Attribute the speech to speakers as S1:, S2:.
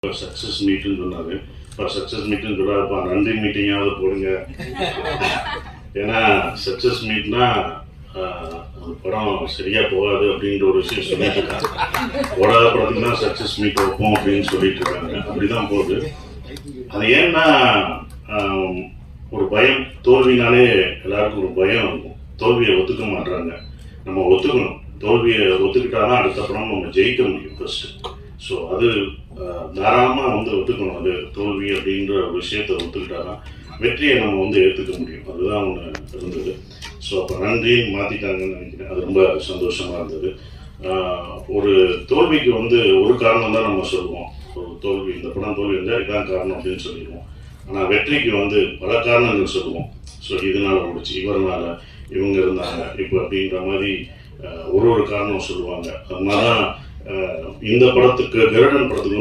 S1: Success மீட்டுன்னு சொன்னாரு. இப்போ success மீட்டுன்னு சொல்கிறாருப்பா, நன்றி மீட்டிங்காவது போடுங்க. ஏன்னா சக்ஸஸ் மீட்னா அந்த படம் சரியாக போகாது அப்படின்ற ஒரு விஷயம் சொல்லிட்டு இருக்காங்க. போடாத படத்துக்கு தான் சக்ஸஸ் மீட் வைப்போம் அப்படின்னு சொல்லிட்டு இருக்காங்க. அப்படிதான் போகுது. அது ஏன்னா ஒரு பயம், தோல்வினாலே எல்லாருக்கும் ஒரு பயம் இருக்கும். தோல்வியை ஒத்துக்க மாட்டாங்க. நம்ம ஒத்துக்கணும். தோல்வியை ஒத்துக்கிட்டாதான் அடுத்த படம் நம்ம ஜெயிக்க முடியும் ஃபர்ஸ்ட். ஸோ அது தாராளமாக ஒத்துக்கணும். அது தோல்வி அப்படின்ற ஒரு விஷயத்தை ஒத்துக்கிட்டாதான் வெற்றியை நம்ம ஏற்றுக்க முடியும். அதுதான் ஒன்று இருந்தது. ஸோ அப்போ நன்றின்னு மாற்றிட்டாங்கன்னு நினைக்கிறேன். அது ரொம்ப சந்தோஷமாக இருந்தது. ஒரு தோல்விக்கு ஒரு காரணம் தான் நம்ம சொல்லுவோம். ஒரு தோல்வி, இந்த படம் தோல்வி இருந்தால் இதுதான் காரணம் அப்படின்னு சொல்லிடுவோம். ஆனால் வெற்றிக்கு பல காரணங்கள் சொல்லுவோம். ஸோ இதனால முடிச்சு, இவர்னால, இவங்க இருந்தாங்க, இப்போ அப்படின்ற மாதிரி ஒரு காரணம் சொல்லுவாங்க. அதனால இந்த படத்துக்கு, கருடன் படத்துக்கு